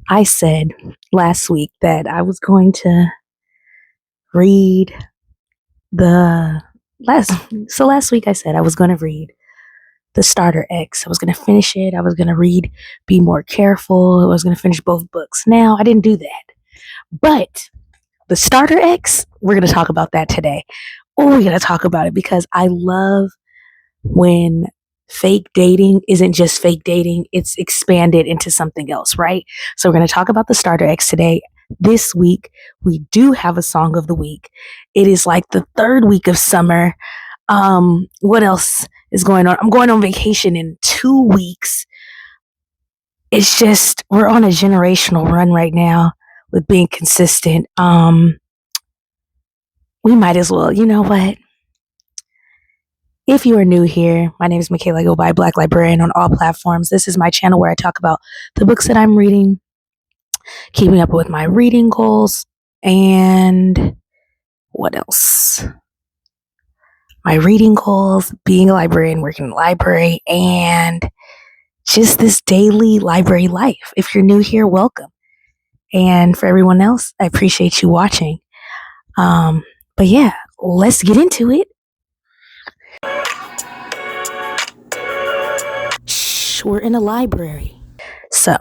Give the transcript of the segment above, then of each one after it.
I said last week that I was going to read the last week I said I was going to read The Starter X. I was going to finish it. I was going to read Be More Careful. I was going to finish both books. Now, I didn't do that. But The Starter X, we're going to talk about that today. Or we're going to talk about it because I love when fake dating isn't just fake dating, it's expanded into something else, right? So we're going to talk about The Starter X today. This week, we do have a song of the week. It is like the third week of summer. What else is going on? I'm going on vacation in 2 weeks. It's just, we're on a generational run right now with being consistent. We might as well, you know what? If you are new here, my name is Michaela. I go by Black Librarian on all platforms. This is my channel where I talk about the books that I'm reading, keeping up with my reading goals, and what else? My reading goals, being a librarian, working in the library, and just this daily library life. If you're new here, welcome. And for everyone else, I appreciate you watching. But yeah, let's get into it. Shh, we're in a library. So,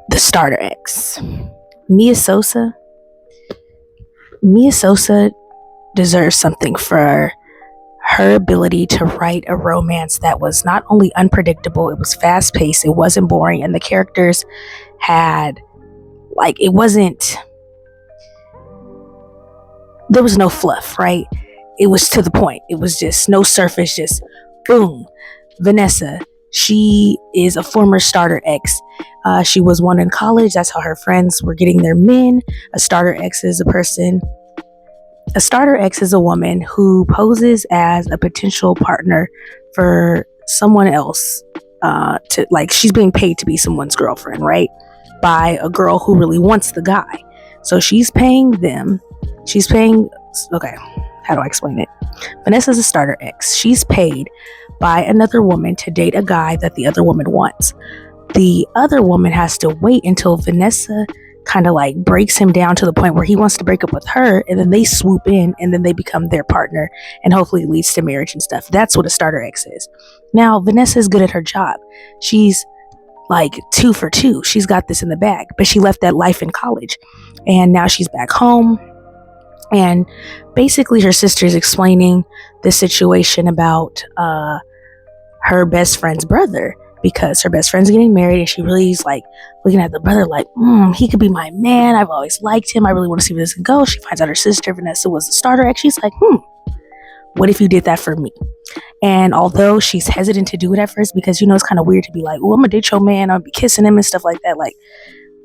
The Starter X. Sosa deserves something for her ability to write a romance that was not only unpredictable, it was fast paced, it wasn't boring, and the characters had, there was no fluff, right? It was to the point. It was just no surface, just boom. Vanessa, she is a former Starter X. She was one in college. That's how her friends were getting their men. A Starter X is a woman who poses as a potential partner for someone else. She's being paid to be someone's girlfriend, right? By a girl who really wants the guy. So she's paying them. Okay, how do I explain it? Vanessa's a Starter X. She's paid by another woman to date a guy that the other woman wants. The other woman has to wait until Vanessa kind of breaks him down to the point where he wants to break up with her, and then they swoop in and then they become their partner, and hopefully it leads to marriage and stuff. That's what a Starter X is. Now, Vanessa is good at her job. She's 2 for 2. She's got this in the bag, but she left that life in college and now she's back home. And basically her sister is explaining the situation about her best friend's brother, because her best friend's getting married and she really is looking at the brother he could be my man. I've always liked him. I really want to see where this can go. She finds out her sister Vanessa was the Starter X. She's like, what if you did that for me? And although she's hesitant to do it at first because, it's kind of weird to be like, oh, I'm gonna date your man, I'll be kissing him and stuff like that,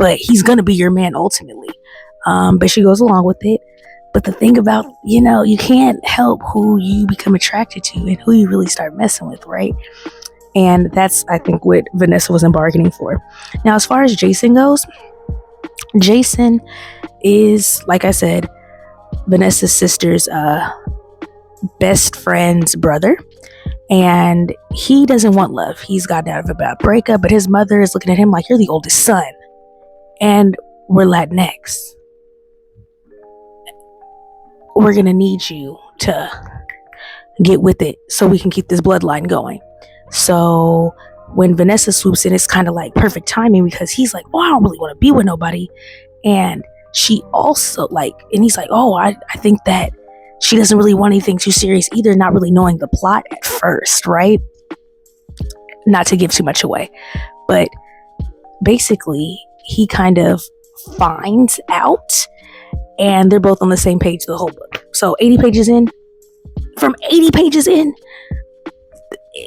but he's gonna be your man ultimately. But she goes along with it. But the thing about, you can't help who you become attracted to and who you really start messing with, right? And that's, I think, what Vanessa wasn't bargaining for. Now, as far as Jason goes, Jason is, like I said, Vanessa's sister's best friend's brother. And he doesn't want love. He's gotten out of a bad breakup, but his mother is looking at him like, you're the oldest son. And we're Latinx. We're going to need you to get with it so we can keep this bloodline going. So when Vanessa swoops in, it's kind of perfect timing, because he's like, oh, I don't really want to be with nobody. And she also and he's like, oh, I think that she doesn't really want anything too serious either, not really knowing the plot at first, right? Not to give too much away, but basically he kind of finds out, and they're both on the same page the whole book. So 80 pages in,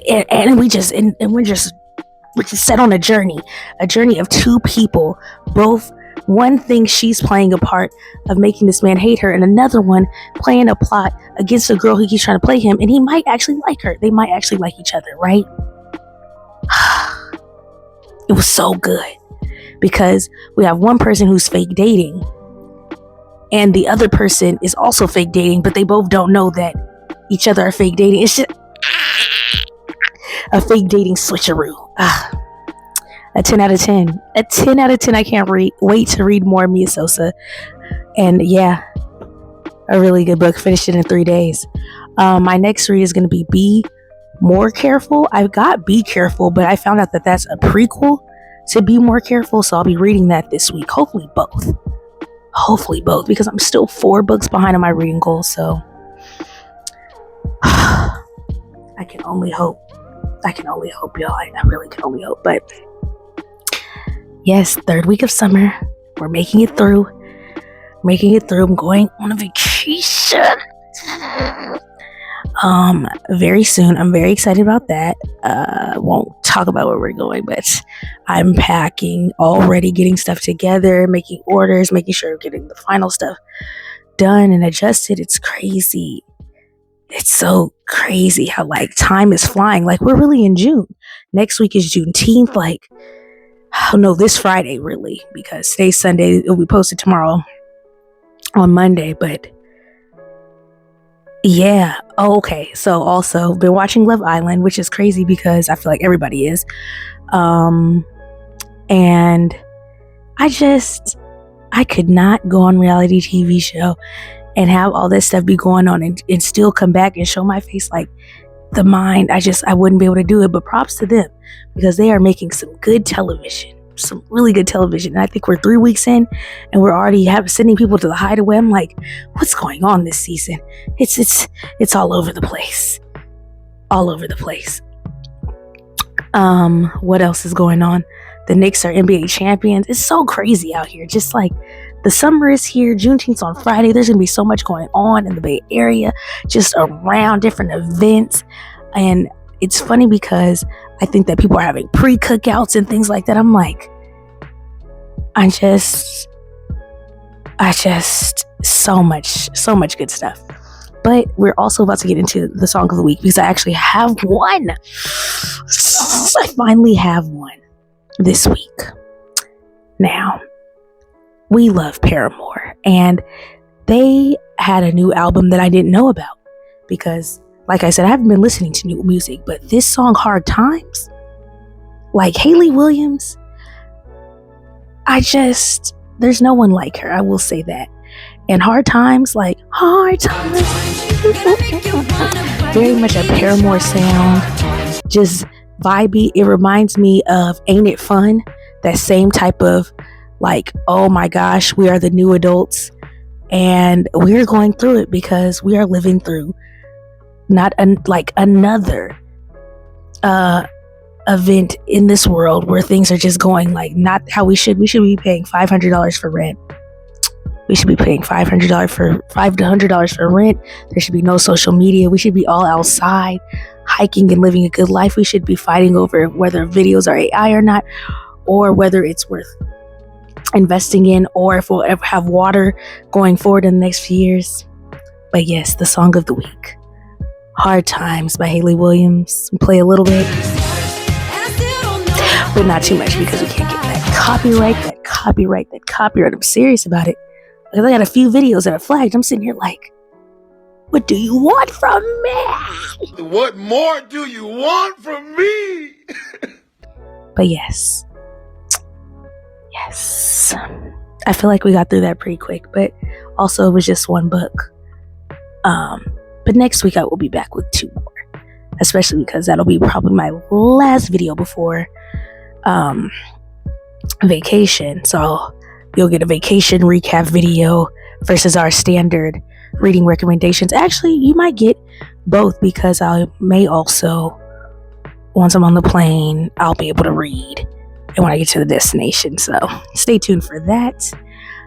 and we're just set on a journey of two people. Both, one thing, she's playing a part of making this man hate her, and another one playing a plot against a girl who keeps trying to play him, and he might actually like her. They might actually like each other, right? It was so good, because we have one person who's fake dating, and the other person is also fake dating, but they both don't know that each other are fake dating. It's just a fake dating switcheroo. A 10 out of 10. A 10 out of 10. I can't wait to read more Mia Sosa. And yeah, a really good book. Finished it in 3 days. My next read is going to be More Careful. I've got Be Careful, but I found out that that's a prequel to Be More Careful, so I'll be reading that this week. Hopefully both, because I'm still 4 books behind on my reading goal, so I can only hope, y'all. I really can only hope. But yes, 3rd week of summer. We're making it through. I'm going on a vacation. Very soon. I'm very excited about that. Won't talk about where we're going, but I'm packing already, getting stuff together, making orders, making sure we're getting the final stuff done and adjusted. It's crazy. It's so crazy how like time is flying. Like we're really in June. Next week is Juneteenth. Like, oh no, this Friday really, because today's Sunday. It'll be posted tomorrow on Monday, but yeah. Oh, okay. So also been watching Love Island, which is crazy because I feel like everybody is. And I could not go on reality TV show and have all this stuff be going on and still come back and show my face like the mind. I wouldn't be able to do it, but props to them because they are making some good television, some really good television. And I think we're 3 weeks in and we're already sending people to the hideaway. I'm like, what's going on this season? It's all over the place. What else is going on? The Knicks are NBA champions. It's so crazy out here. Just like the summer is here. Juneteenth's on Friday. There's going to be so much going on in the Bay Area, just around different events. And it's funny because I think that people are having pre-cookouts and things like that. I'm like, I just so much good stuff. But we're also about to get into the song of the week because I actually have one. I finally have one this week. Now, we love Paramore, and they had a new album that I didn't know about because, like I said, I haven't been listening to new music, but this song, Hard Times, like Hayley Williams, there's no one like her, I will say that. And Hard Times, very much a Paramore sound, just vibey. It reminds me of Ain't It Fun, that same type of like, oh my gosh, we are the new adults and we're going through it because we are living through another event in this world where things are just going like not how we should be paying $500 for rent. We should be paying $500 for rent. There should be no social media. We should be all outside hiking and living a good life. We should be fighting over whether videos are AI or not, or whether it's worth investing in, or if we'll ever have water going forward in the next few years. But yes, the song of the week, Hard Times by Hayley Williams. We'll play a little bit, but not too much because we can't get that copyright. I'm serious about it because I got a few videos that are flagged. I'm sitting here like, what do you want from me? What more do you want from me? But yes. I feel like we got through that pretty quick, but also it was just one book. But next week I will be back with 2 more, especially because that'll be probably my last video before vacation. So you'll get a vacation recap video versus our standard reading recommendations. Actually, you might get both because I may also, once I'm on the plane, I'll be able to read and when I get to the destination. So stay tuned for that.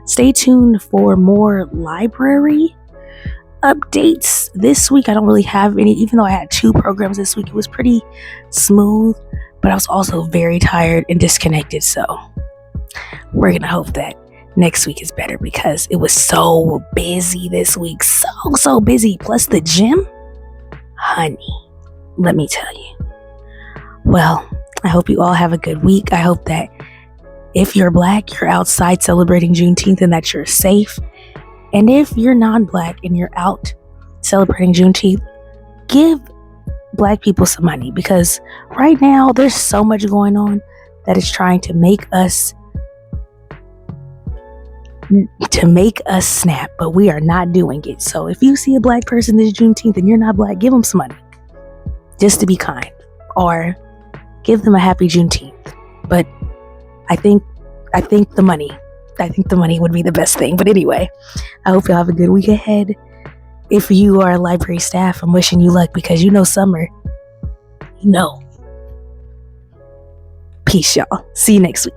Stay tuned for more library updates this week. I don't really have any, even though I had 2 programs this week. It was pretty smooth, but I was also very tired and disconnected. So we're gonna hope that next week is better because it was so busy this week. So busy. Plus the gym, honey, let me tell you. Well, I hope you all have a good week. I hope that if you're Black, you're outside celebrating Juneteenth and that you're safe. And if you're non-Black and you're out celebrating Juneteenth, give Black people some money because right now there's so much going on that is trying to make us snap, but we are not doing it. So if you see a black person this Juneteenth and you're not black, give them some money just to be kind, or give them a happy Juneteenth. But I think the money would be the best thing. But anyway, I hope y'all have a good week ahead. If you are library staff, I'm wishing you luck, because summer, Peace, y'all. See you next week.